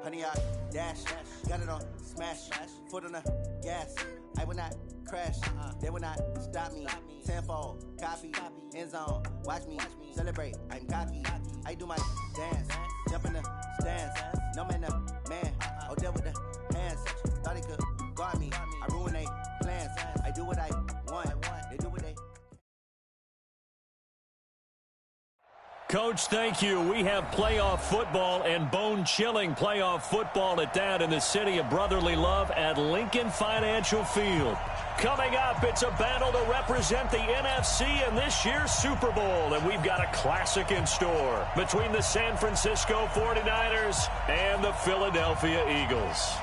honey, I dash. Got it on smash. Foot on the gas. I will not crash. They will not stop me. Tenfold, copy, end zone. Watch me celebrate. I'm cocky. I do my dance. Jump in the stands. No man, no man. Oh, deal with the hands. Thought he could guard me. I ruin they plans. I do what I want. They do what they. Coach, thank you. We have playoff football and bone-chilling playoff football at that in the city of brotherly love at Lincoln Financial Field. Coming up, it's a battle to represent the NFC in this year's Super Bowl, and we've got a classic in store between the San Francisco 49ers and the Philadelphia Eagles.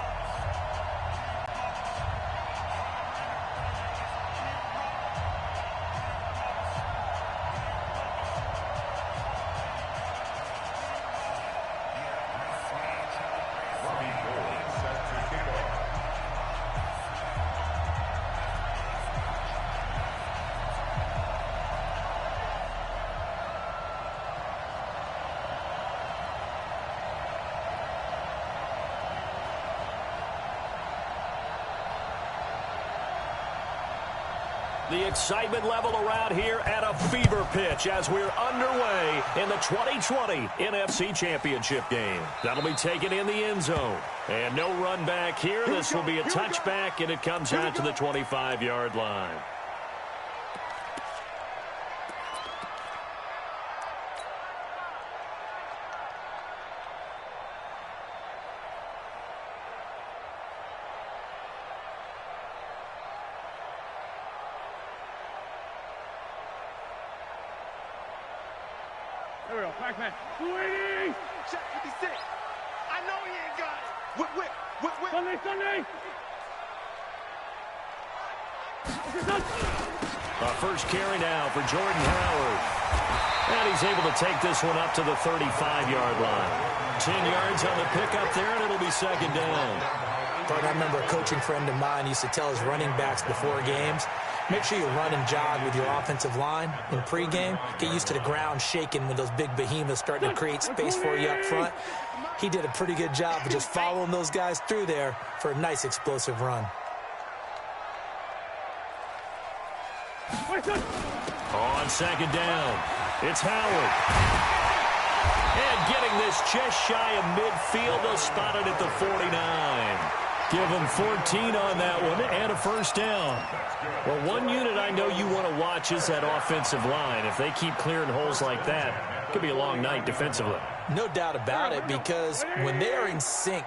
The excitement level around here at a fever pitch as we're underway in the 2020 NFC Championship game. That'll be taken in the end zone. And no run back here. This will be a touchback, and it comes out to the 25-yard line. There we go. Back man. 280. Check 56. I know he ain't got it. Whip. Sunday. First carry now for Jordan Howard. And he's able to take this one up to the 35-yard line. 10 yards on the pickup there, and it'll be second down. But I remember a coaching friend of mine used to tell his running backs before games, make sure you run and jog with your offensive line in pregame. Get used to the ground shaking when those big behemoths starting to create space for you up front. He did a pretty good job of just following those guys through there for a nice explosive run. On second down, it's Howard. And getting this just shy of midfield, they'll spot it at the 49. Give them 14 on that one and a first down. Well, one unit I know you want to watch is that offensive line. If they keep clearing holes like that, it could be a long night defensively. No doubt about it, because when they are in sync,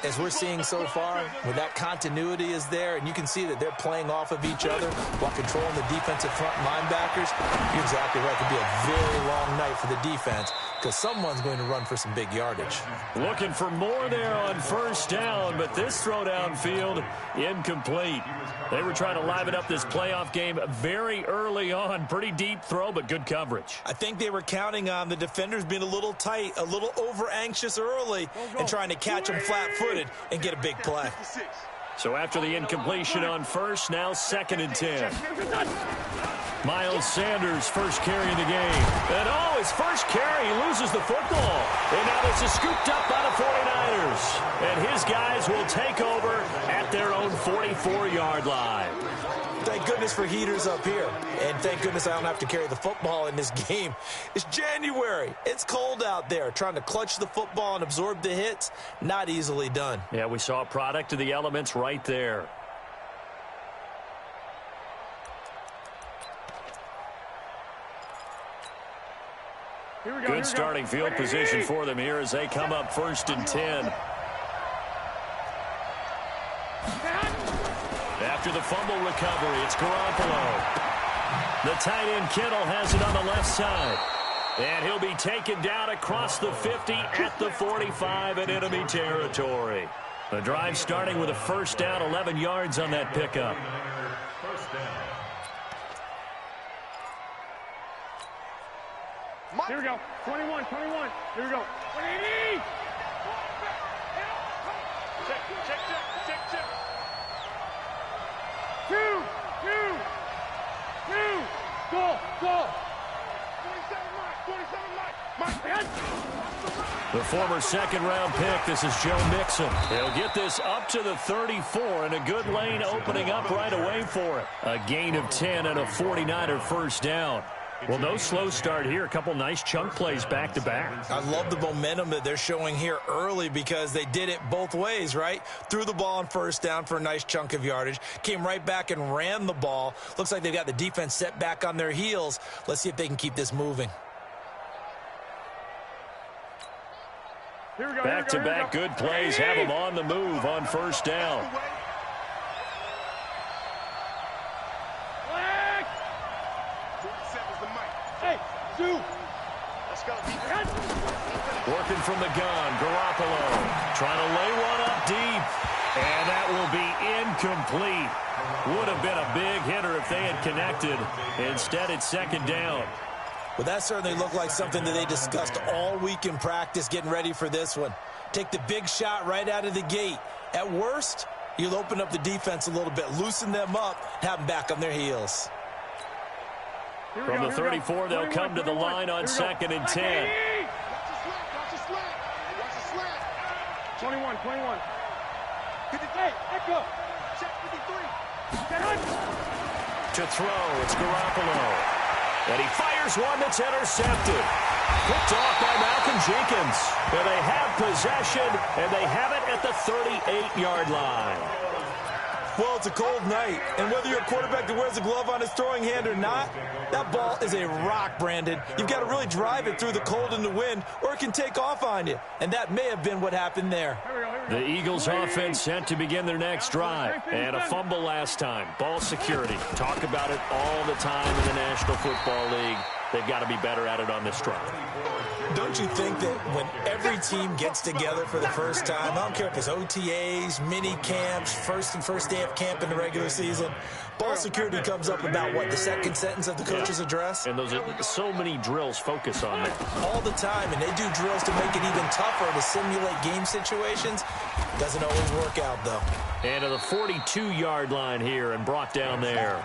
as we're seeing so far, where that continuity is there, and you can see that they're playing off of each other while controlling the defensive front linebackers, you're exactly right. It could be a very long night for the defense because someone's going to run for some big yardage. Looking for more there on first down, but this throw downfield incomplete. They were trying to liven up this playoff game very early on. Pretty deep throw, but good coverage. I think they were counting on the defenders being a little tight, a little over-anxious early, and trying to catch them flat-footed and get a big play. So after the incompletion on first, now second and 10. Miles Sanders, first carry of the game. And his first carry, he loses the football. And now this is scooped up by the 49ers. And his guys will take over at their own 44-yard line. Thank goodness for heaters up here. And thank goodness I don't have to carry the football in this game. It's January. It's cold out there. Trying to clutch the football and absorb the hits, not easily done. Yeah, we saw a product of the elements right there. Good starting field position for them here as they come up first and 10. After the fumble recovery, it's Garoppolo. The tight end Kittle has it on the left side. And he'll be taken down across the 50 at the 45 in enemy territory. The drive starting with a first down, 11 yards on that pickup. Here we go. 21. Here we go. 180. Check. 2. Go. 27 Mike. Mike. The former second-round pick, this is Joe Mixon. He'll get this up to the 34, and a good lane opening up right away for it. A gain of 10 and a 49er first down. Well, no slow start here. A couple nice chunk plays back-to-back. I love the momentum that they're showing here early because they did it both ways, right? Threw the ball on first down for a nice chunk of yardage. Came right back and ran the ball. Looks like they've got the defense set back on their heels. Let's see if they can keep this moving. Back-to-back good plays have them on the move on first down. Working from the gun, Garoppolo trying to lay one up deep, and that will be incomplete. Would have been a big hitter if they had connected. Instead, it's second down. Well, that certainly looked like something that they discussed all week in practice getting ready for this one. Take the big shot right out of the gate. At worst, you'll open up the defense a little bit, loosen them up, have them back on their heels. From the 34, they'll come to the line on second and 10. 21. Hey, echo. Check 53. To throw, it's Garoppolo. And he fires one that's intercepted. Picked off by Malcolm Jenkins. And they have possession, and they have it at the 38-yard line. Well, it's a cold night, and whether you're a quarterback that wears a glove on his throwing hand or not, that ball is a rock, Brandon. You've got to really drive it through the cold and the wind, or it can take off on you. And that may have been what happened there. The Eagles offense set to begin their next drive. And a fumble last time. Ball security. Talk about it all the time in the National Football League. They've got to be better at it on this drive. Don't you think that when every team gets together for the first time, I don't care if it's OTAs, mini camps, first day of camp in the regular season, ball security comes up about, what, the second sentence of the coach's address? And those are so many drills focus on that. All the time, and they do drills to make it even tougher to simulate game situations. Doesn't always work out, though. And to the 42-yard line here and brought down there.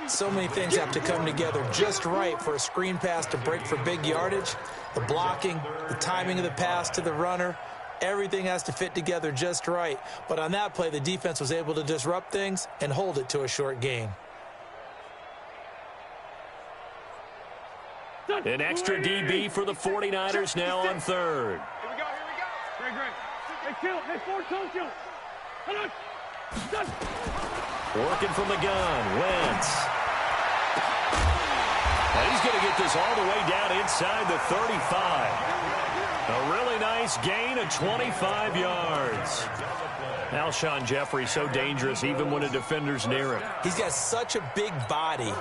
So many things have to come together just right for a screen pass to break for big yardage. The blocking, the timing of the pass to the runner, everything has to fit together just right. But on that play, the defense was able to disrupt things and hold it to a short gain. An extra DB for the 49ers now on third. Here we go. Great. Hey, kill. Hey, forward, kill. Hold on. Working from the gun, Wentz. And he's going to get this all the way down inside the 35. A really nice gain of 25 yards. Alshon Jeffrey so dangerous even when a defender's near him. He's got such a big body,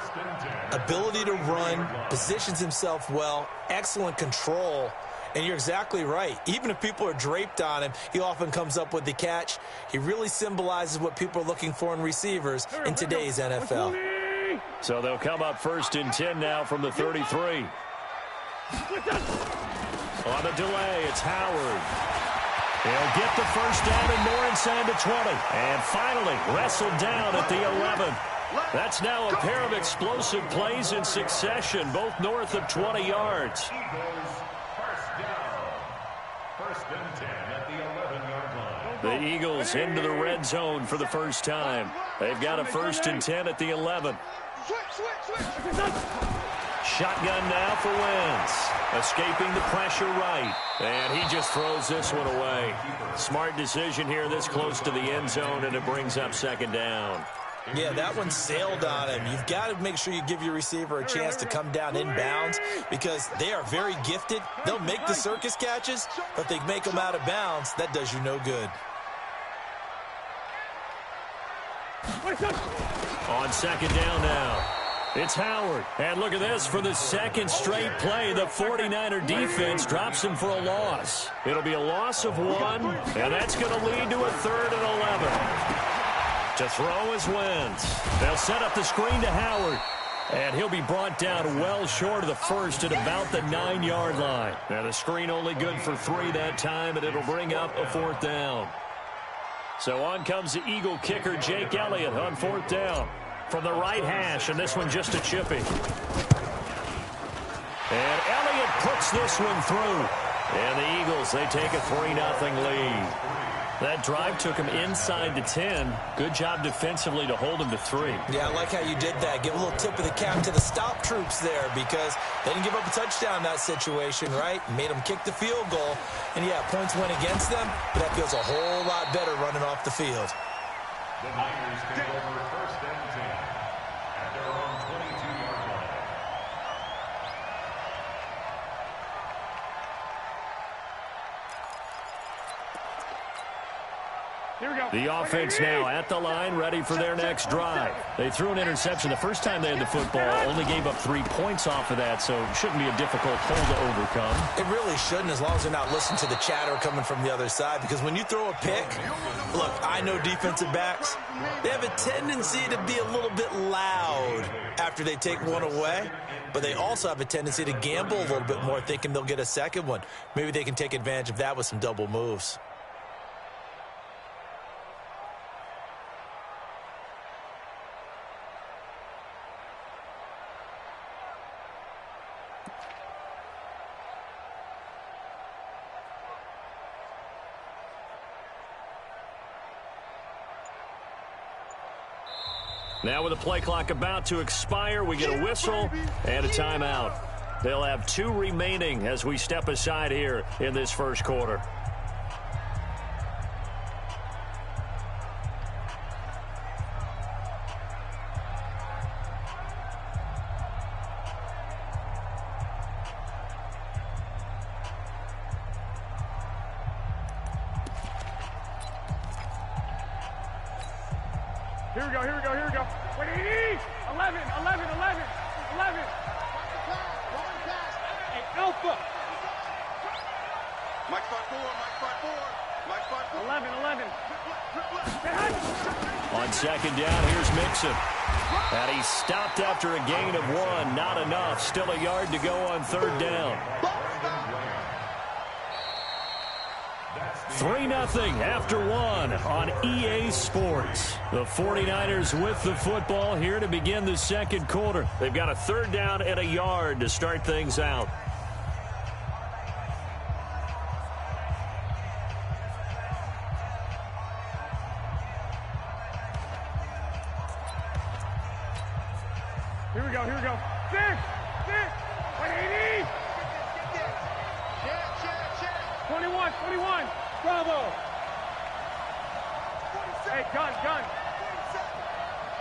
ability to run, positions himself well, excellent control. And you're exactly right. Even if people are draped on him, he often comes up with the catch. He really symbolizes what people are looking for in receivers in today's NFL. So they'll come up first and 10 now from the 33. On the delay, it's Howard. He'll get the first down and more inside the 20. And finally wrestled down at the 11. That's now a pair of explosive plays in succession, both north of 20 yards. The Eagles into the red zone for the first time. They've got a first and 10 at the 11. Shotgun now for Wentz. Escaping the pressure right. And he just throws this one away. Smart decision here this close to the end zone, and it brings up second down. Yeah, that one sailed on him. You've got to make sure you give your receiver a chance to come down inbounds because they are very gifted. They'll make the circus catches, but if they make them out of bounds, that does you no good. On second down now, it's Howard. And look at this. For the second straight play, the 49er defense drops him for a loss. It'll be a loss of 1, and that's going to lead to a 3rd and 11. To throw is Wentz. They'll set up the screen to Howard. And he'll be brought down well short of the first at about the 9-yard line. Now the screen only good for 3 that time, and it'll bring up a 4th down. So on comes the Eagle kicker, Jake Elliott, on 4th down. From the right hash, and this one just a chippy. And Elliott Field puts this one through. And the Eagles, they take a 3-0 lead. That drive took him inside the 10. Good job defensively to hold him to 3. Yeah, I like how you did that. Give a little tip of the cap to the stop troops there because they didn't give up a touchdown in that situation, right? Made them kick the field goal. And, yeah, points went against them, but that feels a whole lot better running off the field. The Niners take over first and 10 at their own 22-yard line. Here we go. The offense now at the line, ready for their next drive. They threw an interception the first time they had the football, only gave up 3 points off of that, so it shouldn't be a difficult hole to overcome. It really shouldn't, as long as they're not listening to the chatter coming from the other side, because when you throw a pick, look, I know defensive backs, they have a tendency to be a little bit loud after they take one away, but they also have a tendency to gamble a little bit more, thinking they'll get a second one. Maybe they can take advantage of that with some double moves. Now with the play clock about to expire, we get a whistle and a timeout. They'll have 2 remaining as we step aside here in this first quarter. Here we go, here we go, here we go. Wait, 11, 11, 11, 11. Hey, Alpha. Mike spot 4, Mike spot 4, Mike spot 4. 11, 11. On second down, here's Mixon. And he stopped after a gain of 1. Not enough. Still a yard to go on third down. 3-0 after 1 on EA Sports. The 49ers with the football here to begin the second quarter. They've got a third down and a yard to start things out. Here we go, here we go. 6, 180. 21, 21. Bravo. Hey, gun.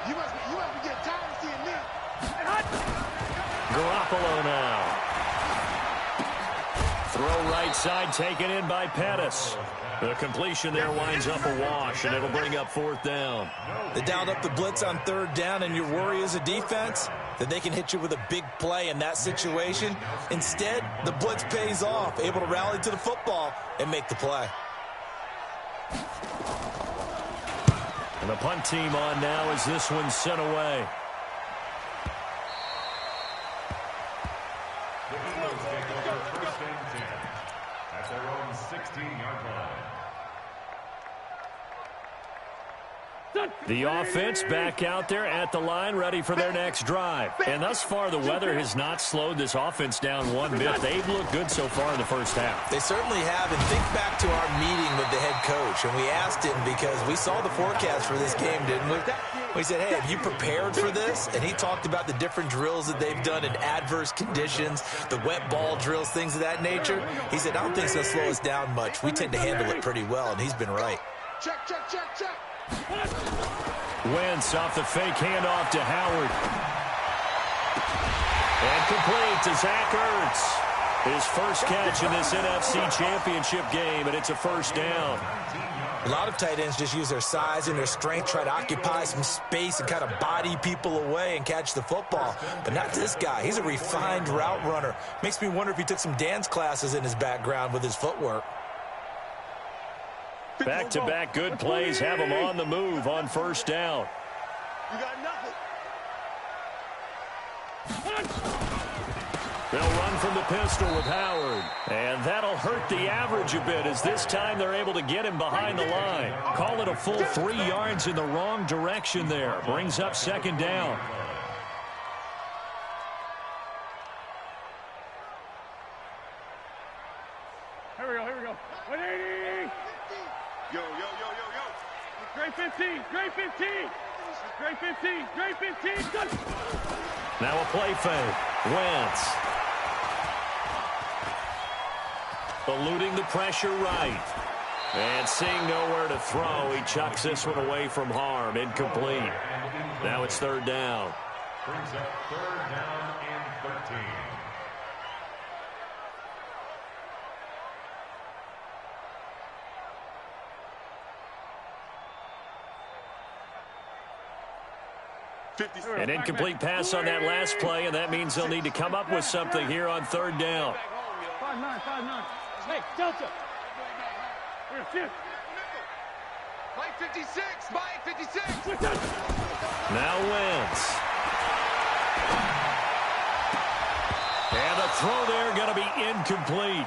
You must be getting tired of seeing me. Garoppolo now. Throw right side taken in by Pettis. The completion there winds up a wash, and it'll bring up fourth down. They dialed up the blitz on third down, and your worry as a defense that they can hit you with a big play in that situation. Instead, the blitz pays off, able to rally to the football and make the play. And the punt team on now as this one's sent away. The Eagles take over first and 10 at their own 16-yard line. The offense back out there at the line, ready for their next drive. And thus far, the weather has not slowed this offense down one bit. They've looked good so far in the first half. They certainly have, and think back to our meeting with the head coach, and we asked him because we saw the forecast for this game, didn't we? We said, hey, have you prepared for this? And he talked about the different drills that they've done in adverse conditions, the wet ball drills, things of that nature. He said, I don't think it's going to slow us down much. We tend to handle it pretty well, and he's been right. Check. Wentz off the fake handoff to Howard. And complete to Zach Ertz. His first catch in this NFC Championship game, and it's a first down. A lot of tight ends just use their size and their strength, try to occupy some space and kind of body people away and catch the football. But not this guy. He's a refined route runner. Makes me wonder if he took some dance classes in his background with his footwork. Back-to-back good plays have him on the move on first down. You got nothing. They'll run from the pistol with Howard. And that'll hurt the average a bit as this time they're able to get him behind the line. Call it a full 3 yards in the wrong direction there. Brings up second down. Here we go. 180. Yo. Great 15. Great 15. Good. Now a play fake. Wentz. Eluding the pressure right. And seeing nowhere to throw, he chucks this one away from harm. Incomplete. Now it's third down. Brings up third down and 13. An incomplete pass on that last play, and that means they'll need to come up with something here on third down. 5-9. Hey, Delta. Here. Mike 56. Mike 56. Now Wentz. And the throw there going to be incomplete.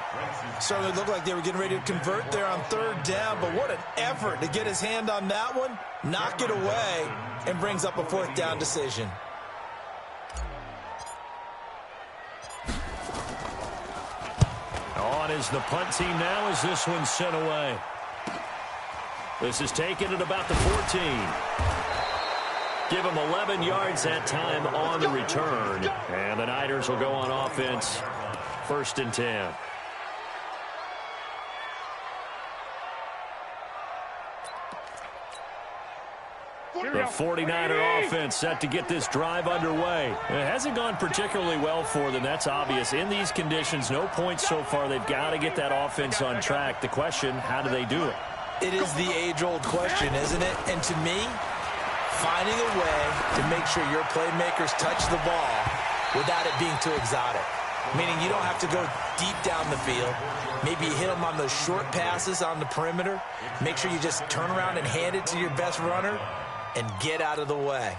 Certainly looked like they were getting ready to convert there on third down, but what an effort to get his hand on that one, knock it away, and brings up a fourth down decision. On is the punt team now as this one's sent away. This is taken at about the 14. Give him 11 yards that time on the return. And the Niners will go on offense. 1st and 10. The 49er offense set to get this drive underway. It hasn't gone particularly well for them. That's obvious. In these conditions, no points so far. They've got to get that offense on track. The question, how do they do it? It is the age-old question, isn't it? And to me, finding a way to make sure your playmakers touch the ball without it being too exotic. Meaning you don't have to go deep down the field. Maybe you hit them on those short passes on the perimeter. Make sure you just turn around and hand it to your best runner and get out of the way.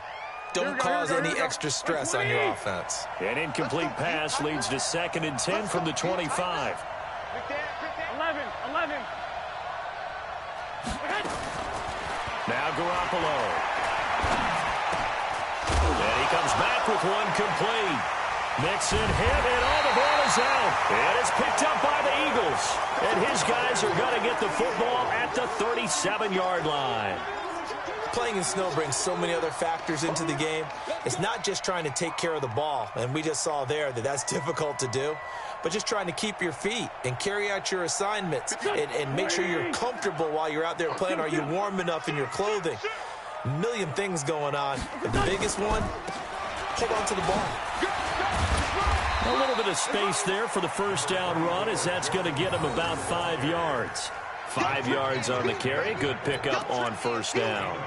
Don't cause any extra stress on your offense. An incomplete pass leads to 2nd and 10 from the 25. 11. Now Garoppolo. And he comes back with one complete. Mixon hit, and all the ball is out. And it's picked up by the Eagles. And his guys are going to get the football at the 37-yard line. Playing in snow brings so many other factors into the game. It's not just trying to take care of the ball, and we just saw there that that's difficult to do, but just trying to keep your feet and carry out your assignments and make sure you're comfortable while you're out there playing. Are you warm enough in your clothing? A million things going on, but the biggest one, hold on to the ball. A little bit of space there for the first down run, as that's going to get him about 5 yards. 5 yards on the carry. Good pickup on first down.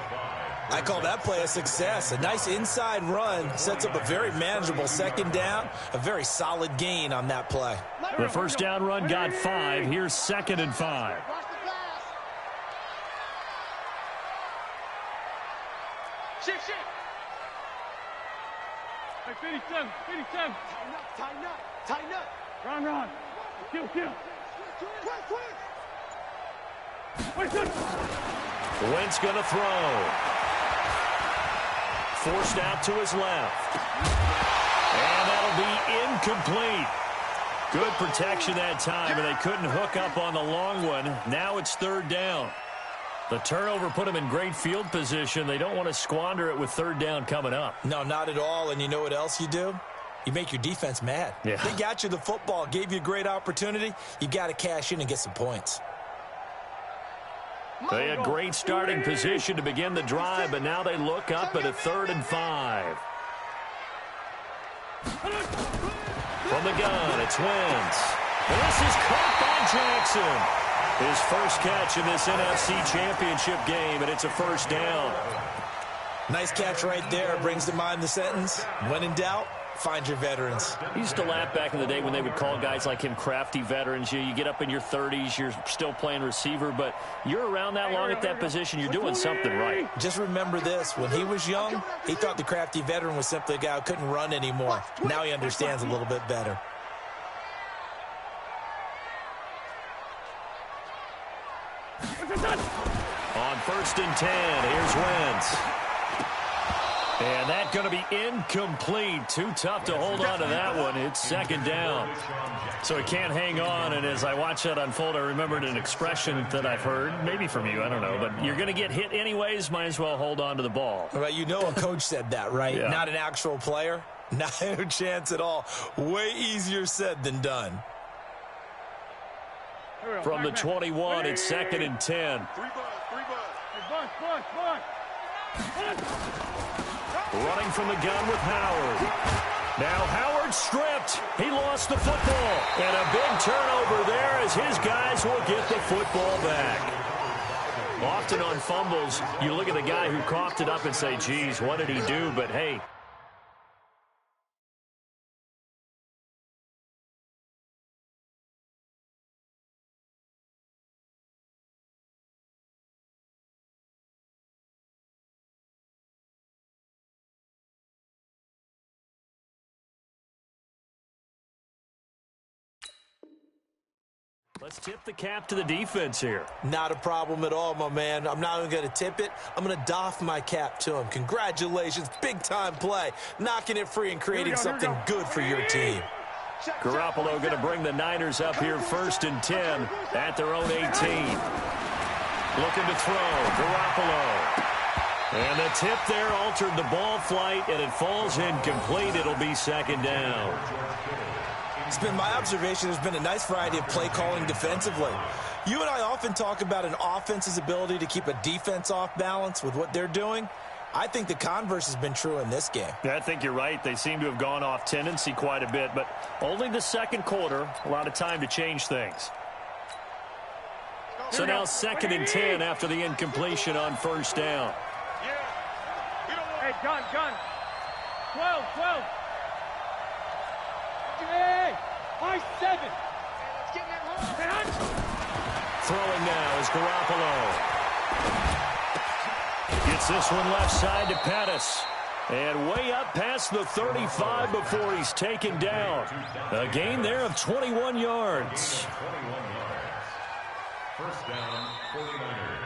I call that play a success. A nice inside run sets up a very manageable second down. A very solid gain on that play. The first down run got 5. Here's 2nd and 5. Shift. Hey, 57. Tighten up. Run. Kill. Quick. Wentz going to throw. Forced out to his left. And that'll be incomplete. Good protection that time, and they couldn't hook up on the long one. Now it's third down. The turnover put them in great field position. They don't want to squander it with third down coming up. No, not at all. And you know what else you do? You make your defense mad. Yeah. They got you the football, gave you a great opportunity. You got to cash in and get some points. They had great starting position to begin the drive, but now they look up at a 3rd and 5. From the gun, it's Wentz. And this is caught by Jackson. His first catch in this NFC Championship game, and it's a first down. Nice catch right there. Brings to mind the sentence, when in doubt, find your veterans. I used to laugh back in the day when they would call guys like him crafty veterans. You get up in your 30s, you're still playing receiver, but you're around that long at that position, you're doing something right. Just remember this. When he was young, he thought the crafty veteran was simply a guy who couldn't run anymore. Now he understands a little bit better. On 1st and 10, here's Wentz. And that's going to be incomplete. Too tough to hold on to that one. It's second down. So he can't hang on. And as I watch that unfold, I remembered an expression that I've heard, maybe from you, I don't know. But you're going to get hit anyways, might as well hold on to the ball. Well, you know a coach said that, right? Yeah. Not an actual player. Not a chance at all. Way easier said than done. From the 21, it's second and 10. Running from the gun with Howard. Now Howard stripped. He lost the football. And a big turnover there as his guys will get the football back. Often on fumbles, you look at the guy who coughed it up and say, geez, what did he do? But hey, let's tip the cap to the defense here. Not a problem at all, my man. I'm not even going to tip it. I'm going to doff my cap to him. Congratulations. Big-time play. Knocking it free and creating something good for your team. Garoppolo going to bring the Niners up here first and 10 at their own 18. Looking to throw. Garoppolo. And the tip there altered the ball flight, and it falls incomplete. It'll be second down. It's been my observation there's been a nice variety of play calling defensively. You and I often talk about an offense's ability to keep a defense off balance with what they're doing. I think the converse has been true in this game. Yeah, I think you're right. They seem to have gone off tendency quite a bit, but only the second quarter, a lot of time to change things. So now second and 10 after the incompletion on first down. Hey, gun. 12. Hey, 5-7. Throwing now is Garoppolo. Gets this one left side to Pettis. And way up past the 35 before he's taken down. A gain there of 21 yards. First down, 49ers.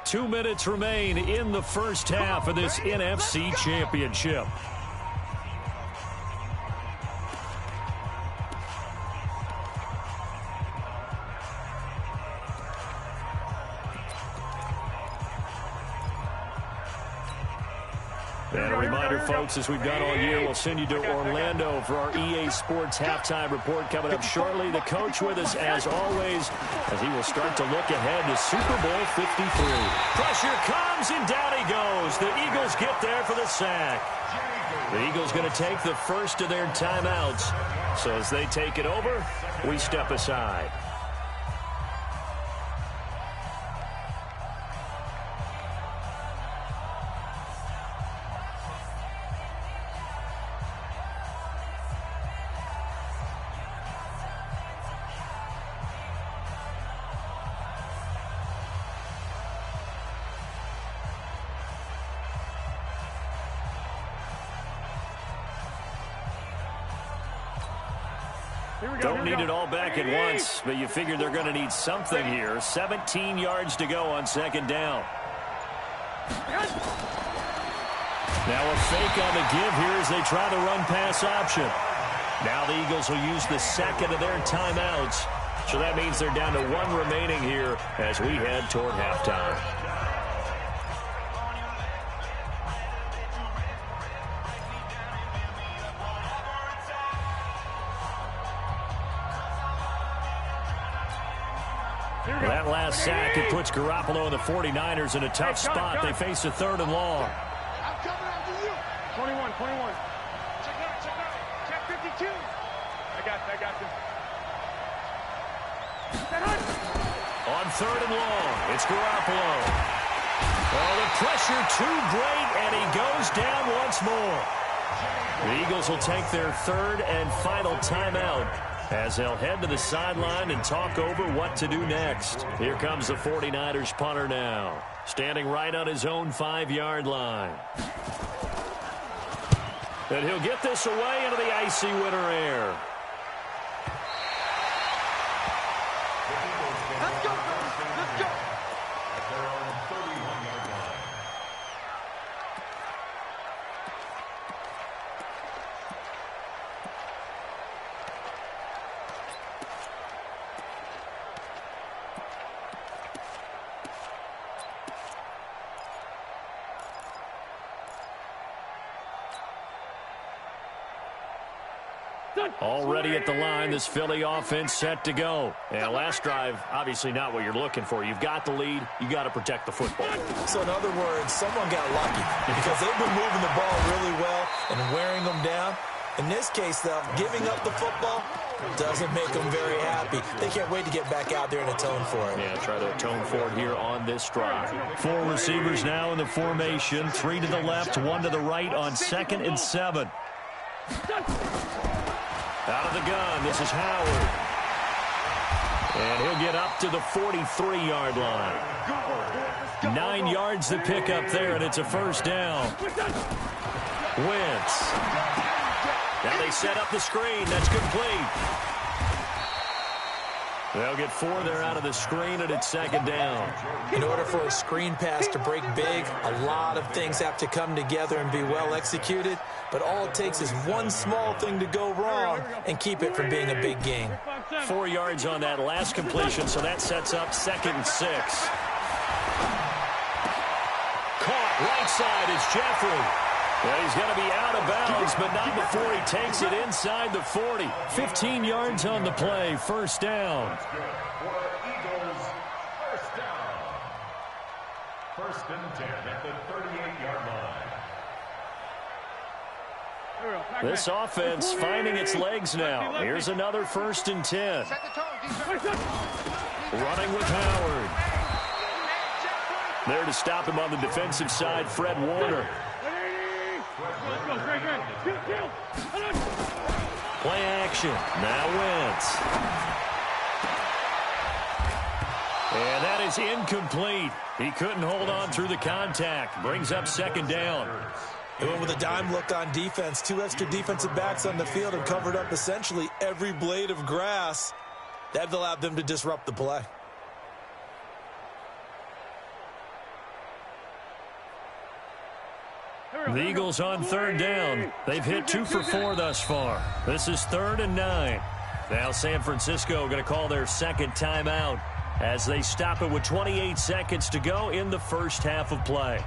2 minutes remain in the first half of this NFC Championship. And a reminder, folks, as we've done all year, we'll send you to Orlando for our EA Sports halftime report coming up shortly. The coach with us, as always, as he will start to look ahead to Super Bowl 53. Pressure comes, and down he goes. The Eagles get there for the sack. The Eagles going to take the first of their timeouts. So as they take it over, we step aside. Don't need it all back at once, but you figure they're going to need something here. 17 yards to go on second down. Now a fake on the give here as they try the run-pass option. Now the Eagles will use the second of their timeouts. So that means they're down to one remaining here as we head toward halftime. That last sack, it puts Garoppolo and the 49ers in a tough spot. They face a third and long. I'm coming after you. 21. Check 52. I got you. On third and long, it's Garoppolo. Oh, the pressure too great, and he goes down once more. The Eagles will take their third and final timeout as they'll head to the sideline and talk over what to do next. Here comes the 49ers punter now, standing right on his own 5-yard line. And he'll get this away into the icy winter air. Let's go, Let's go. At their own 31-yard line. Already at the line, this Philly offense set to go. And last drive, obviously not what you're looking for. You've got the lead. You got to protect the football. So in other words, someone got lucky because they've been moving the ball really well and wearing them down. In this case, though, giving up the football doesn't make them very happy. They can't wait to get back out there and atone for it. Yeah, try to atone for it here on this drive. 4 receivers now in the formation. 3 to the left, 1 to the right on 2nd and 7. Out of the gun, this is Howard. And he'll get up to the 43-yard line. 9 yards to pick up there, and it's a first down. Wentz. Now they set up the screen. That's complete. They'll get 4 there out of the screen, and it's 2nd down. In order for a screen pass to break big, a lot of things have to come together and be well executed. But all it takes is one small thing to go wrong and keep it from being a big gain. 4 yards on that last completion, so that sets up 2nd and 6. Caught right side is Jeffrey. Well, he's going to be out of bounds, but not before he takes it inside the 40. 15 yards on the play, first down. Eagles, first down. 1st and 10 at the 38-yard line. This offense finding its legs now. Here's another 1st and 10. Running with Howard. There to stop him on the defensive side, Fred Warner. Play action. Now Wentz. And that is incomplete. He couldn't hold on through the contact. Brings up 2nd down. They went with a dime look on defense. 2 extra defensive backs on the field and covered up essentially every blade of grass. That allowed them to disrupt the play. The Eagles on 3rd down. They've hit 2 for 4 thus far. This is 3rd and 9. Now San Francisco going to call their 2nd timeout as they stop it with 28 seconds to go in the first half of play.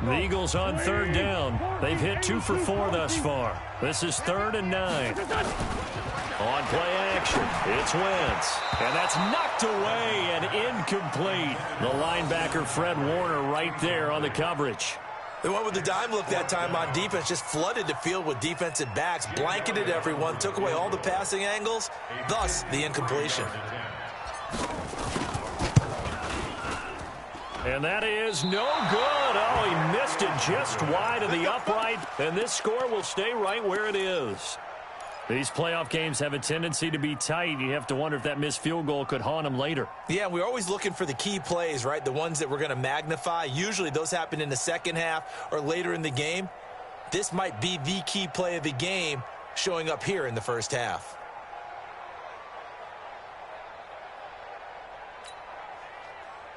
The Eagles on 3rd down. They've hit 2 for 4 thus far. This is 3rd and 9. On play action, it's Wentz. And that's knocked away and incomplete. The linebacker Fred Warner right there on the coverage. They went with the dime look that time on defense, just flooded the field with defensive backs, blanketed everyone, took away all the passing angles, thus the incompletion. And that is no good. Oh, he missed it just wide of the upright, and this score will stay right where it is. These playoff games have a tendency to be tight. You have to wonder if that missed field goal could haunt them later. Yeah, we're always looking for the key plays, right? The ones that we're going to magnify. Usually those happen in the second half or later in the game. This might be the key play of the game showing up here in the first half.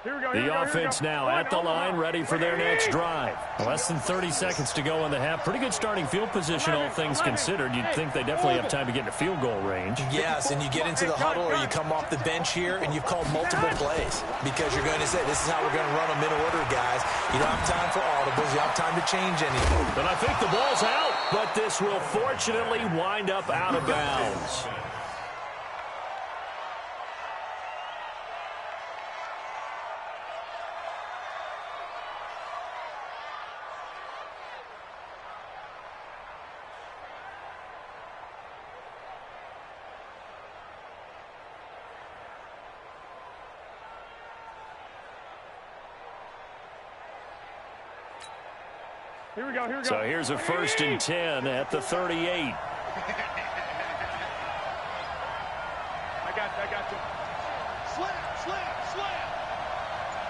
The offense now at the line, ready for their next drive. Less than 30 seconds to go in the half. Pretty good starting field position, all things considered. You'd think they definitely have time to get into field goal range. Yes, and you get into the huddle or you come off the bench here and you've called multiple plays because you're going to say, this is how we're going to run them in order, guys. You don't have time for audibles. You don't have time to change anything. But I think the ball's out, but this will fortunately wind up out of bounds. Here we go. So here's a 1st and 10 at the 38. I got you. Slam.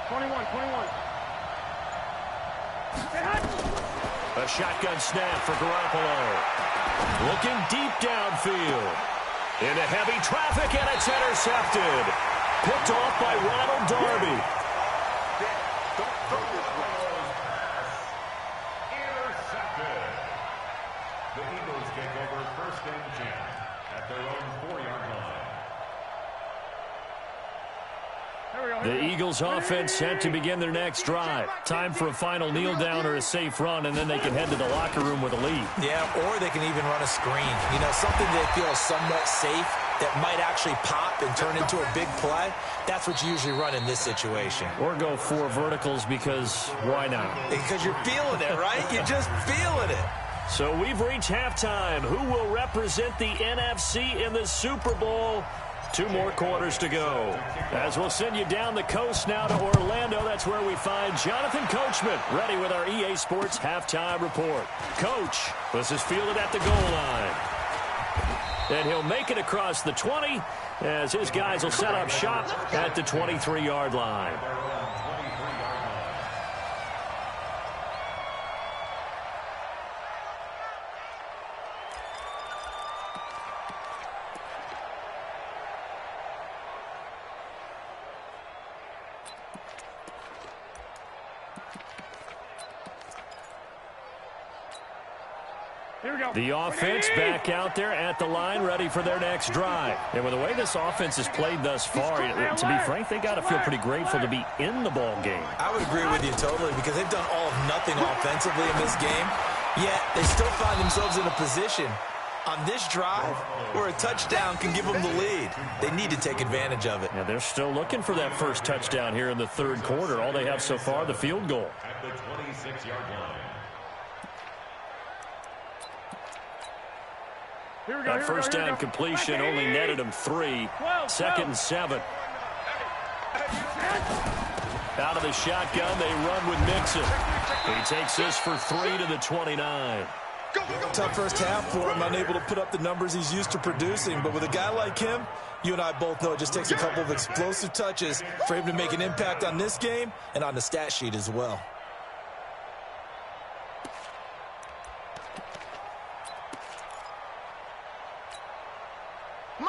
21. A shotgun snap for Garoppolo. Looking deep downfield. Into heavy traffic, and it's intercepted. Picked off by Ronald Darby. Intercepted. The Eagles take over 1st and 10 at their own 4-yard line. The Eagles offense set to begin their next drive. Time for a final kneel down or a safe run, and then they can head to the locker room with a lead. Yeah, or they can even run a screen. You know, something they feel is somewhat safe that might actually pop and turn into a big play. That's what you usually run in this situation. Or go 4 verticals because why not? Because you're feeling it, right? You're just feeling it. So we've reached halftime. Who will represent the NFC in the Super Bowl? 2 more quarters to go. As we'll send you down the coast now to Orlando, that's where we find Jonathan Coachman, ready with our EA Sports halftime report. Coach, this is fielded at the goal line. And he'll make it across the 20 as his guys will set up shop at the 23-yard line. The offense back out there at the line, ready for their next drive. And with the way this offense has played thus far, to be frank, they got to feel pretty grateful to be in the ball game. I would agree with you totally because they've done all of nothing offensively in this game, yet they still find themselves in a position on this drive where a touchdown can give them the lead. They need to take advantage of it. Yeah, they're still looking for that first touchdown here in the 3rd quarter. All they have so far, the field goal. At the 26-yard line. That first down completion only netted him 3. 2nd and 7. Out of the shotgun, they run with Mixon. He takes this for 3 to the 29. Tough first half for him, unable to put up the numbers he's used to producing. But with a guy like him, you and I both know it just takes a couple of explosive touches for him to make an impact on this game and on the stat sheet as well.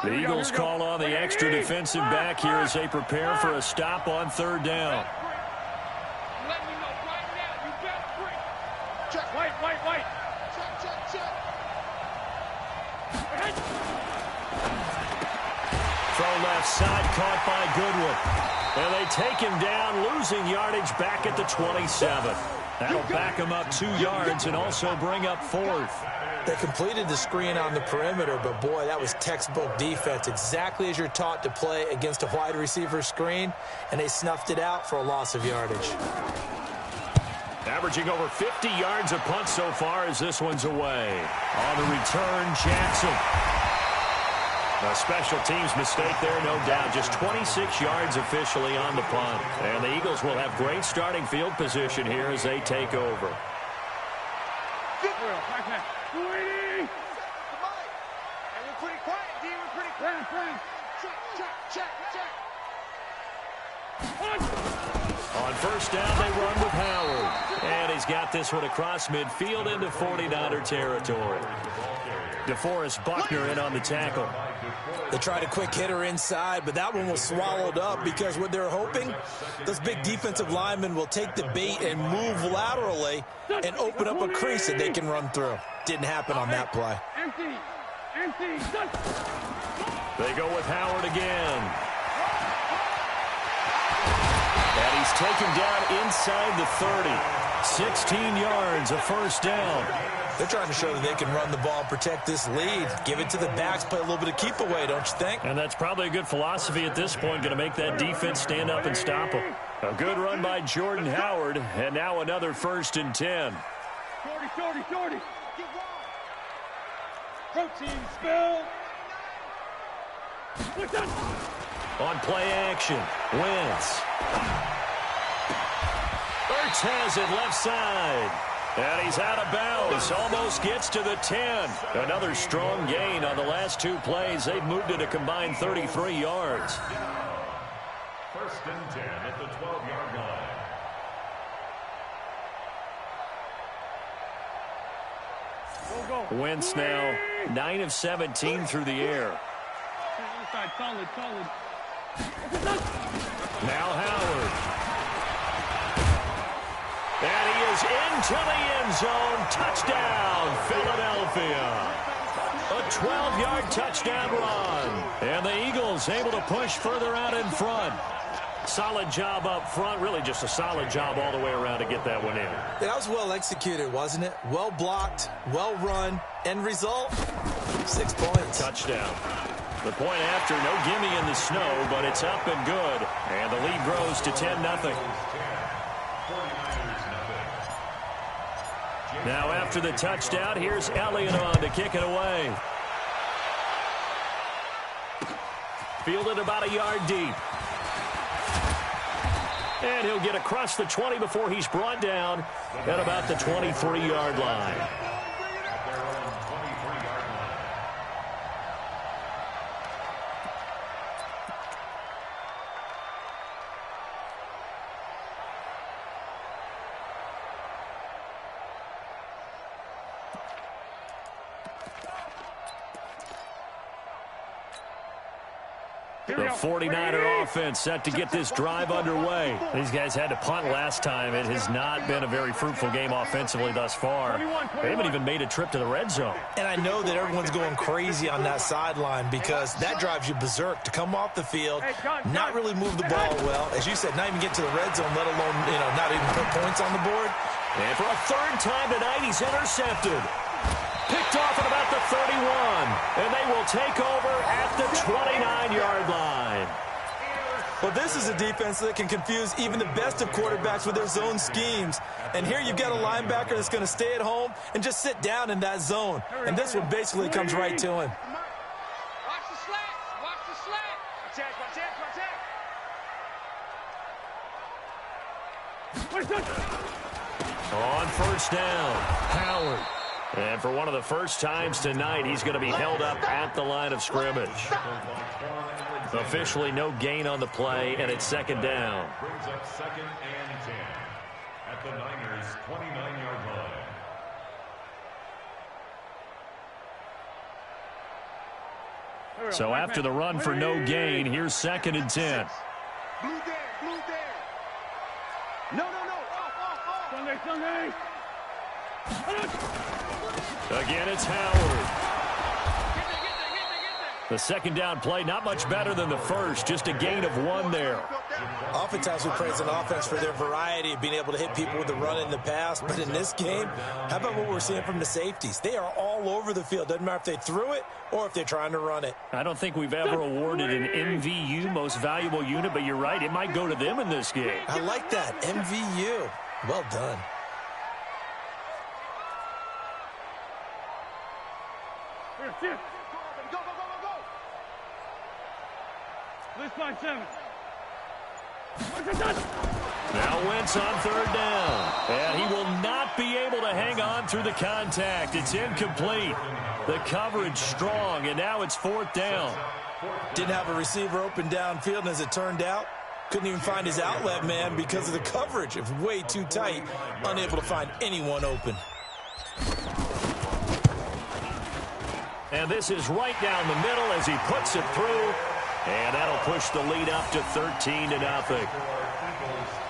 The Eagles call on the extra defensive back here as they prepare for a stop on 3rd down. Let me know right now. You better break. Check. Wait. Check. Throw left side, caught by Goodwin. And they take him down, losing yardage back at the 27. That'll back him up 2 yards and also bring up 4th. They completed the screen on the perimeter, but boy, that was textbook defense, exactly as you're taught to play against a wide receiver screen, and they snuffed it out for a loss of yardage. Averaging over 50 yards a punt so far as this one's away. On the return, Jackson. A special teams mistake there, no doubt. Just 26 yards officially on the punt. And the Eagles will have great starting field position here as they take over. On first down, they run with Howard. And he's got this one across midfield into 49er territory. DeForest Buckner in on the tackle. They tried a quick hitter inside, but that one was swallowed up because what they're hoping, those big defensive linemen will take the bait and move laterally and open up a crease that they can run through. Didn't happen on that play. They go with Howard again. And he's taken down inside the 30. 16 yards, a first down. They're trying to show that they can run the ball and protect this lead. Give it to the backs, play a little bit of keep away, don't you think? And that's probably a good philosophy at this point, going to make that defense stand up and stop them. A good run by Jordan Howard, and now another 1st and 10. Shorty. Protein spill. On play action, Wentz. Ertz has it left side. And he's out of bounds. Almost gets to the 10. Another strong gain on the last 2 plays. They've moved it a combined 33 yards. 1st and 10 at the 12-yard line. Wentz now 9 of 17 through the air. Now Howard. And he is into the end zone. Touchdown, Philadelphia. A 12-yard touchdown run. And the Eagles able to push further out in front. Solid job up front. Really just a solid job all the way around to get that one in. That was well executed, wasn't it? Well blocked, well run. End result, 6 points. Touchdown. The point after, no gimme in the snow, but it's up and good. And the lead grows to 10-0. Now after the touchdown, here's Elliott on to kick it away. Fielded about a yard deep. And he'll get across the 20 before he's brought down at about the 23-yard line. The 49er offense set to get this drive underway. These guys had to punt last time. It has not been a very fruitful game offensively thus far. They haven't even made a trip to the red zone. And I know that everyone's going crazy on that sideline because that drives you berserk to come off the field, not really move the ball well. As you said, not even get to the red zone, let alone, not even put points on the board. And for a third time tonight, he's intercepted. Picked off at about the 31, and they will take over at the 29-yard line. Well, this is a defense that can confuse even the best of quarterbacks with their zone schemes. And here you've got a linebacker that's going to stay at home and just sit down in that zone. And this one basically comes right to him. Watch the slats. Watch the slat. On first down, Howard. And for one of the first times tonight, he's going to be held up at the line of scrimmage. Officially no gain on the play, and it's second down. Brings up 2nd and 10 at the Niners' 29-yard line. So after the run for no gain, here's 2nd and 10. Blue there. No. Off. Sunday. Again, it's Howard. The second down play, not much better than the first, just a gain of 1 there. Oftentimes we praise an offense for their variety of being able to hit people with the run in the pass. But in this game, how about what we're seeing from the safeties? They are all over the field. Doesn't matter if they threw it or if they're trying to run it. I don't think we've ever awarded an MVU, most valuable unit, but you're right, it might go to them in this game. I like that, MVU. Well done. Go. Let's find 7. Now Wentz on third down. And he will not be able to hang on through the contact. It's incomplete. The coverage strong, and now it's 4th down. Didn't have a receiver open downfield, and as it turned out, couldn't even find his outlet man because of the coverage. It was way too tight, unable to find anyone open. And this is right down the middle as he puts it through. And that'll push the lead up to 13-0.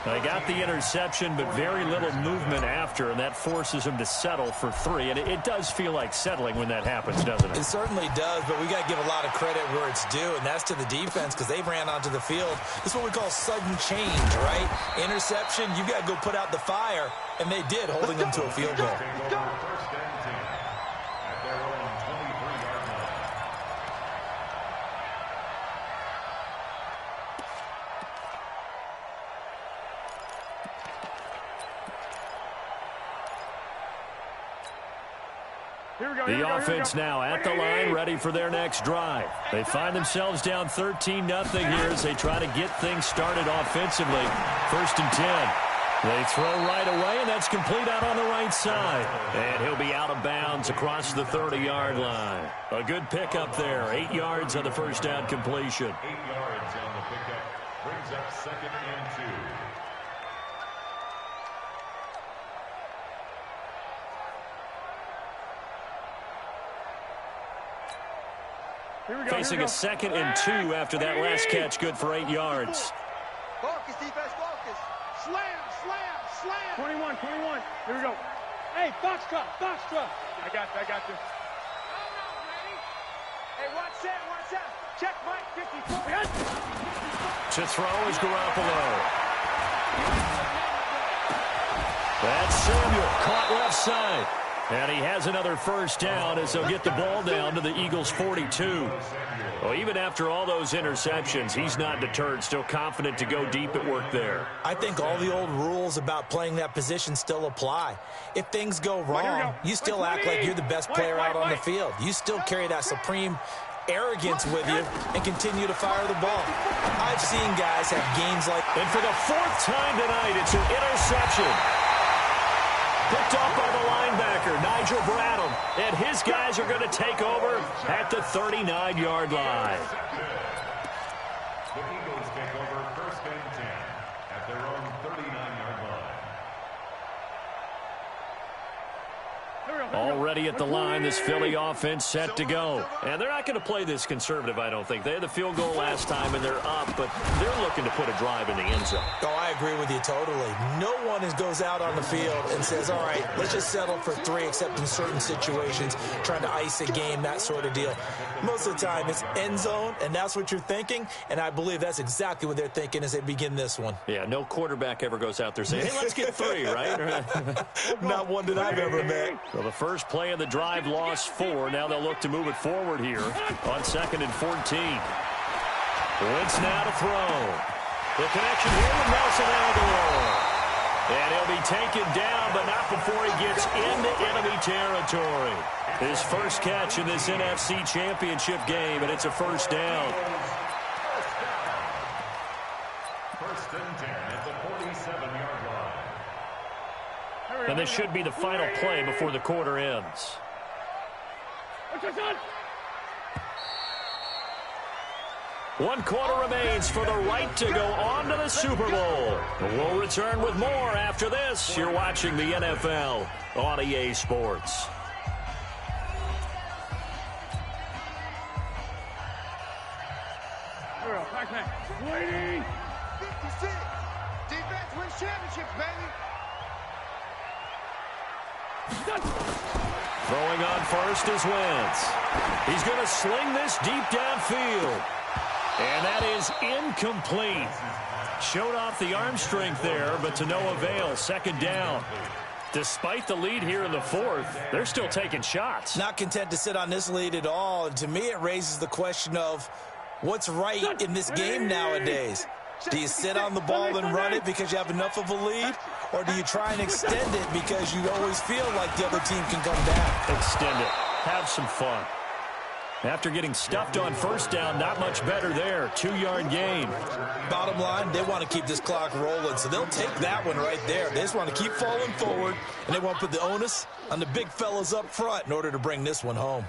They got the interception, but very little movement after, and that forces him to settle for 3. And it does feel like settling when that happens, doesn't it? It certainly does, but we got to give a lot of credit where it's due, and that's to the defense because they ran onto the field. This is what we call sudden change, right? Interception, you got to go put out the fire, and they did, holding them to a field goal. The offense now at the line, ready for their next drive. They find themselves down 13-0 here as they try to get things started offensively. 1st and 10. They throw right away, and that's complete out on the right side. And he'll be out of bounds across the 30-yard line. A good pickup there. 8 yards on the first down completion. 8 yards on the pickup. Brings up 2nd and 2. Facing a 2nd and 2 after that last catch, good for 8 yards. Focus, defense, focus. Slam. 21. Here we go. Hey, Foxtrot. I got you. Hey, watch that. Check Mike, 54. To throw is Garoppolo. That's Samuel, caught left side. And he has another first down as they'll get the ball down to the Eagles' 42. Well, even after all those interceptions, he's not deterred, still confident to go deep at work there. I think all the old rules about playing that position still apply. If things go wrong, you still act like you're the best player out on the field. You still carry that supreme arrogance with you and continue to fire the ball. I've seen guys have games like... And for the fourth time tonight, it's an interception. Picked off by the linebacker, Nigel Bradham. And his guys are going to take over at the 39-yard line. The Eagles take over first and 10 at their own 39-yard line. Already at the line, this Philly offense set to go. And they're not going to play this conservative, I don't think. They had the field goal last time, and they're up, but they're looking to put a drive in the end zone. Oh, I agree with you totally. No one goes out on the field and says, all right, let's just settle for 3, except in certain situations, trying to ice a game, that sort of deal. Most of the time, it's end zone, and that's what you're thinking, and I believe that's exactly what they're thinking as they begin this one. Yeah, no quarterback ever goes out there saying, hey, let's get 3, right? Not one that I've ever met. Well, the first play of the drive lost 4. Now they'll look to move it forward here on 2nd and 14. Wentz now to throw. The connection here with Nelson Aguilar. And he'll be taken down, but not before he gets into enemy territory. His first catch in this NFC Championship game, and it's a first down. First and 10 at the 47-yard line. And this should be the final play before the quarter ends. One quarter remains for the right to go on to the Super Bowl. We'll return with more after this. You're watching the NFL on EA Sports. Waiting. 56. Defense wins championships, baby. Throwing on first is Wentz. He's going to sling this deep downfield. And that is incomplete. Showed off the arm strength there, but to no avail. Second down. Despite the lead here in the fourth, they're still taking shots. Not content to sit on this lead at all. And to me, it raises the question of what's right in this game nowadays. Do you sit on the ball and run it because you have enough of a lead? Or do you try and extend it because you always feel like the other team can come back? Extend it. Have some fun. After getting stuffed on first down, not much better there. 2-yard gain. Bottom line, they want to keep this clock rolling, so they'll take that one right there. They just want to keep falling forward, and they want to put the onus on the big fellas up front in order to bring this one home.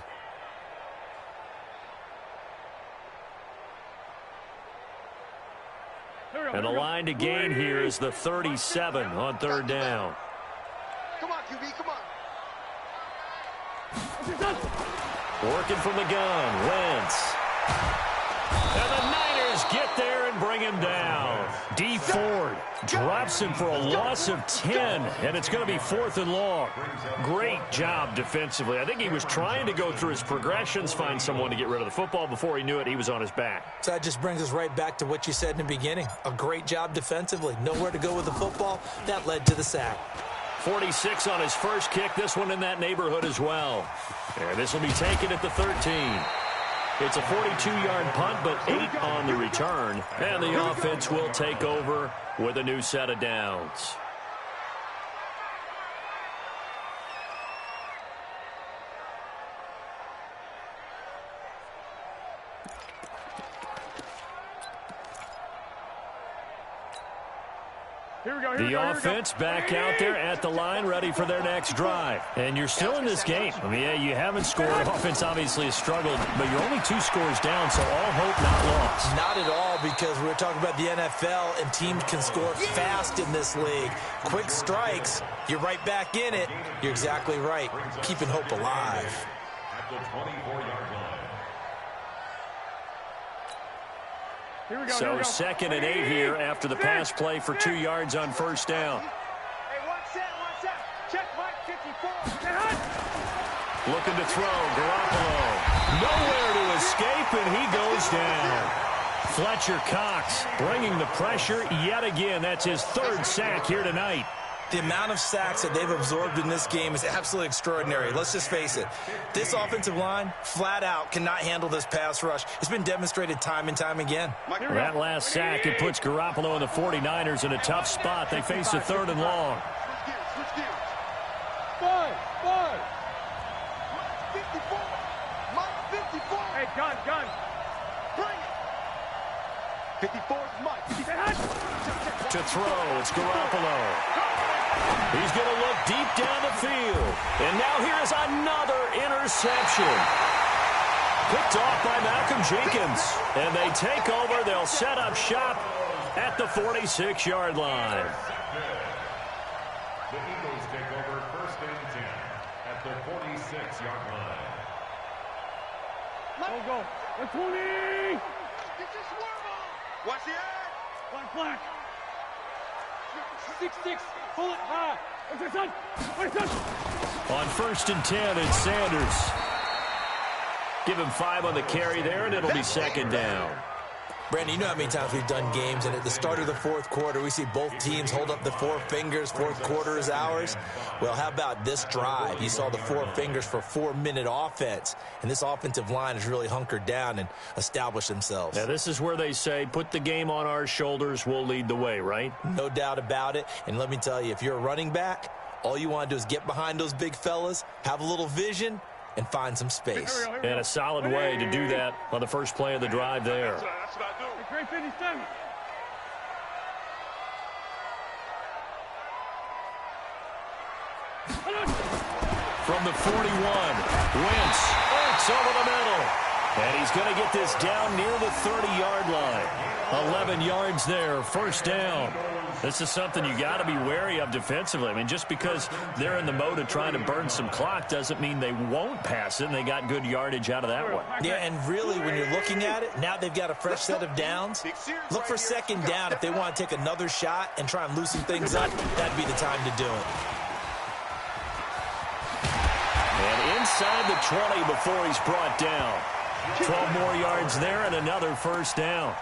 And the line to gain here is the 37 on third down. Come on, QB, come on. Working from the gun, Wentz. And the Niners get there and bring him down. D Ford drops him for a loss of 10, and it's going to be 4th and long. Great job defensively. I think he was trying to go through his progressions, find someone to get rid of the football. Before he knew it, he was on his back. So that just brings us right back to what you said in the beginning. A great job defensively. Nowhere to go with the football. That led to the sack. 46 on his first kick. This one in that neighborhood as well. And this will be taken at the 13. It's a 42-yard punt, but 8 on the return. And the offense will take over with a new set of downs. The offense back out there at the line, ready for their next drive. And you're still in this game. I mean, yeah, you haven't scored. Offense obviously has struggled, but you're only 2 scores down, so all hope not lost. Not at all, because we're talking about the NFL, and teams can score fast in this league. Quick strikes, you're right back in it. You're exactly right. Keeping hope alive. At the 24-yard line. So 2nd and 8 here after the pass play for 2 yards on first down. Hey, one set. Check Mike 54. Looking to throw, Garoppolo. Nowhere to escape, and he goes down. Fletcher Cox bringing the pressure yet again. That's his third sack here tonight. The amount of sacks that they've absorbed in this game is absolutely extraordinary. Let's just face it. This offensive line, flat out, cannot handle this pass rush. It's been demonstrated time and time again. That last sack, it puts Garoppolo and the 49ers in a tough spot. They face a 3rd and long. Five. 54. Mike 54. Hey, gun. Bring it. 54 is Mike. To throw, it's Garoppolo. He's going to look deep down the field. And now here's another interception. Picked off by Malcolm Jenkins. And they take over. They'll set up shop at the 46-yard line. The Eagles take over 1st and 10 at the 46-yard line. Go. 20. Get your swerve on. Watch the eye. Black. 6-6. Pull it high. On 1st and 10, it's Sanders. Give him 5 on the carry there, and it'll be 2nd down. Brandon, you know how many times we've done games, and at the start of the 4th quarter, we see both teams hold up the 4 fingers, 4th quarter is ours. Well, how about this drive? You saw the 4 fingers for 4-minute offense, and this offensive line has really hunkered down and established themselves. Now, this is where they say, put the game on our shoulders, we'll lead the way, right? No doubt about it, and let me tell you, if you're a running back, all you want to do is get behind those big fellas, have a little vision, and find some space. And a solid way to do that on the first play of the drive there. That's what I do. Great 57. From the 41, Wentz arcs over the middle. And he's going to get this down near the 30-yard line. 11 yards there, 1st down. This is something you got to be wary of defensively. I mean, just because they're in the mode of trying to burn some clock doesn't mean they won't pass it, and they got good yardage out of that one. Yeah, and really, when you're looking at it, now they've got a fresh set of downs. Look for 2nd down if they want to take another shot and try and loosen things up. That'd be the time to do it. And inside the 20 before he's brought down. 12 more yards there and another 1st down.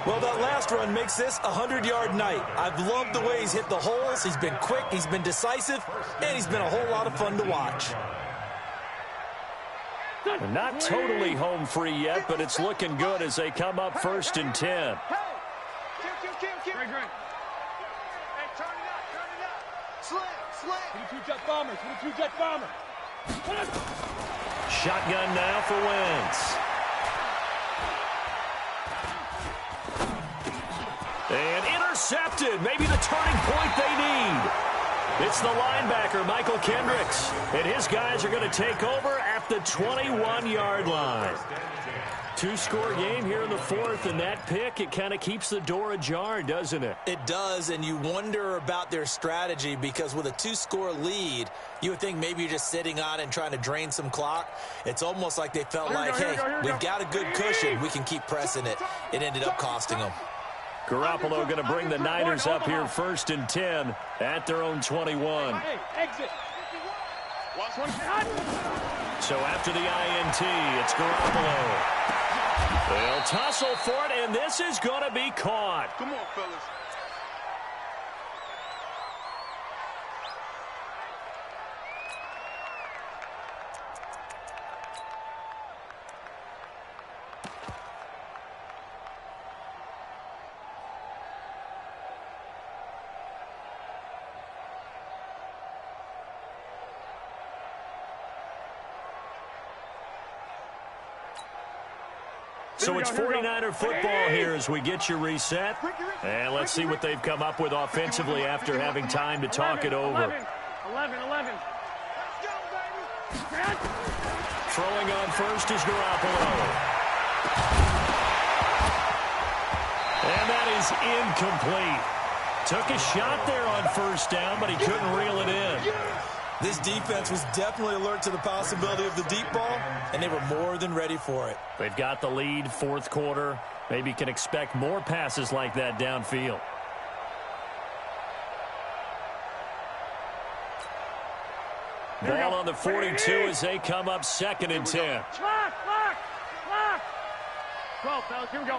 Well, that last run makes this a 100-yard night. I've loved the way he's hit the holes. He's been quick, he's been decisive, and he's been a whole lot of fun to watch. They're not totally home free yet, but it's looking good as they come up 1st and 10. Hey, kill. Great. Hey, turn it up. Slam. 22 jet bomber. Shotgun now for Wentz. And intercepted. Maybe the turning point they need. It's the linebacker, Michael Kendricks. And his guys are going to take over at the 21-yard line. 2-score game here in the 4th, and that pick, it kind of keeps the door ajar, doesn't it? It does, and you wonder about their strategy because with a 2-score lead, you would think maybe you're just sitting on it and trying to drain some clock. It's almost like they felt like, hey, we've got a good cushion. We can keep pressing it. It ended up costing them. Garoppolo going to bring the Niners up here 1st and 10 at their own 21. Hey, exit. So after the INT, it's Garoppolo. They'll tussle for it, and this is going to be caught. Come on, fellas. So it's 49er football here as we get you reset. And let's see what they've come up with offensively after having time to talk it over. 11. Throwing on first is Garoppolo. And that is incomplete. Took a shot there on 1st down, but he couldn't reel it in. This defense was definitely alert to the possibility of the deep ball, and they were more than ready for it. They've got the lead, 4th quarter. Maybe can expect more passes like that downfield. Ball on the 42 as they come up 2nd and 10. Clock. 12, fellas, here we go.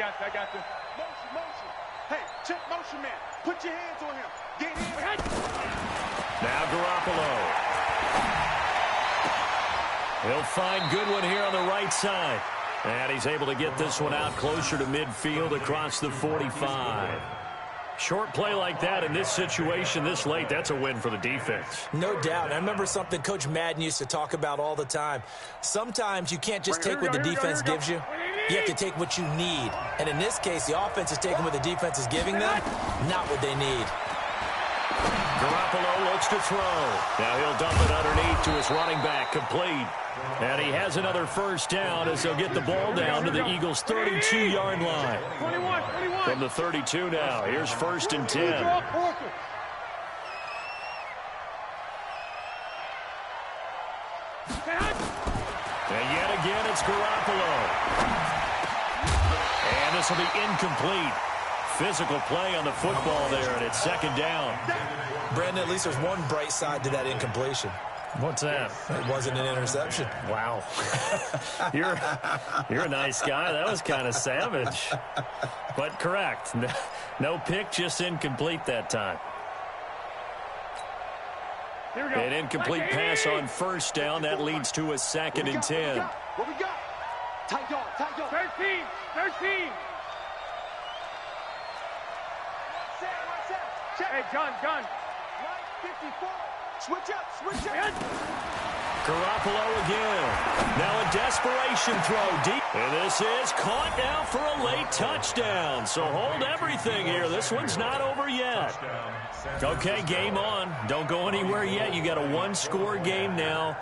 got you. Motion. Hey, check motion, man. Put your hands on him. Get in. Now Garoppolo. He'll find Goodwin here on the right side. And he's able to get this one out closer to midfield across the 45. Short play like that in this situation this late, that's a win for the defense. No doubt. I remember something Coach Madden used to talk about all the time. Sometimes you can't just take what the defense gives you. You have to take what you need. And in this case, the offense is taking what the defense is giving them, not what they need. Garoppolo looks to throw. Now he'll dump it underneath to his running back, complete. And he has another first down as they'll get the ball down to the Eagles' 32-yard line. 21. From the 32 now, here's 1st and 10. And yet again, it's Garoppolo. And this will be incomplete. Physical play on the football there, and it's 2nd down. Brandon, at least there's one bright side to that incompletion. What's that? It wasn't an interception. Wow. You're a nice guy. That was kind of savage. But correct. No pick, just incomplete that time. Here we go. An incomplete pass on 1st down. That leads to a 2nd and 10. What we got? Tight yard. 13. Check. Hey, gun. Right, 54. Switch up. Garoppolo again. Now a desperation throw deep. And this is caught now for a late touchdown. So hold everything here. This one's not over yet. Okay, game on. Don't go anywhere yet. You got a 1-score game now.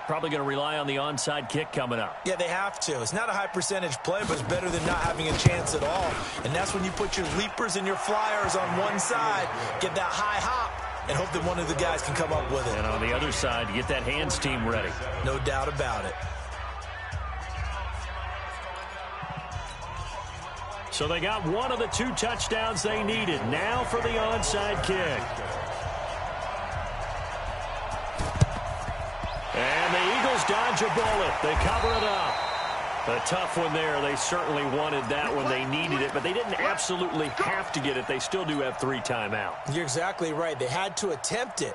Probably going to rely on the onside kick coming up. Yeah, they have to. It's not a high percentage play, but it's better than not having a chance at all. And that's when you put your leapers and your flyers on one side, get that high hop, and hope that one of the guys can come up with it. And on the other side, you get that hands team ready. No doubt about it. So they got one of the 2 touchdowns they needed. Now for the onside kick. And the Eagles dodge a bullet. They cover it up. A tough one there. They certainly wanted that when they needed it, but they didn't absolutely have to get it. They still do have 3 timeouts. You're exactly right. They had to attempt it.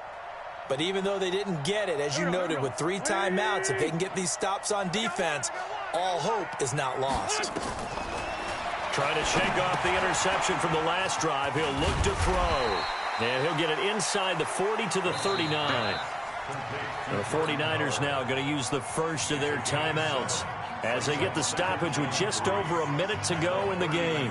But even though they didn't get it, as you noted, with 3 timeouts, if they can get these stops on defense, all hope is not lost. Trying to shake off the interception from the last drive. He'll look to throw. And he'll get it inside the 40 to the 39. The 49ers now going to use the first of their timeouts as they get the stoppage with just over a minute to go in the game.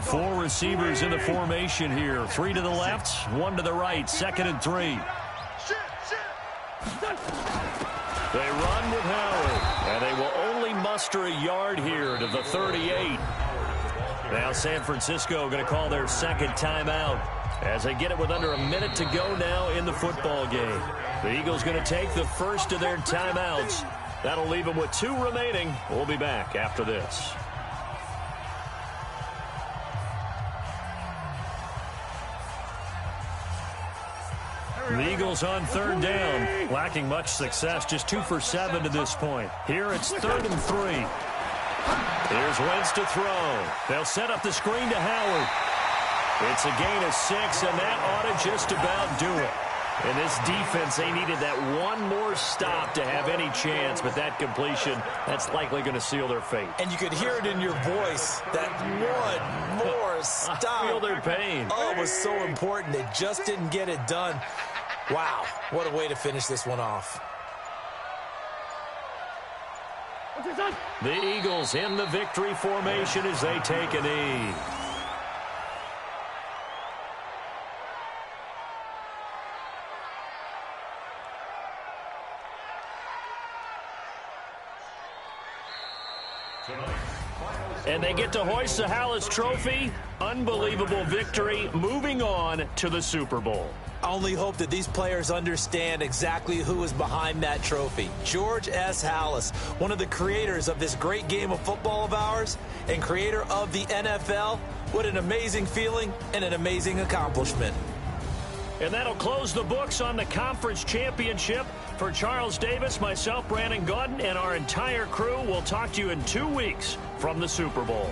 Four receivers in the formation here. 3 to the left, 1 to the right. 2nd and 3. They run with Howard, and they will only muster a yard here to the 38. Now San Francisco going to call their 2nd timeout as they get it with under a minute to go now in the football game. The Eagles going to take the first of their timeouts. That'll leave them with 2 remaining. We'll be back after this. The Eagles on 3rd down, lacking much success, just 2 for 7 to this point. Here it's 3rd and 3. Here's Wentz to throw. They'll set up the screen to Howard. It's a gain of 6, and that ought to just about do it. And this defense, they needed that one more stop to have any chance, but that completion, that's likely going to seal their fate. And you could hear it in your voice, that one more stop. I feel their pain. Oh, it was so important. They just didn't get it done. Wow, what a way to finish this one off. The Eagles in the victory formation as they take a knee. And they get to hoist the Hallis Trophy. Unbelievable victory, moving on to the Super Bowl. I only hope that these players understand exactly who is behind that trophy. George S. Hallis, one of the creators of this great game of football of ours and creator of the NFL. What an amazing feeling and an amazing accomplishment. And that'll close the books on the conference championship. For Charles Davis, myself, Brandon Gaudin, and our entire crew, we'll talk to you in 2 weeks from the Super Bowl.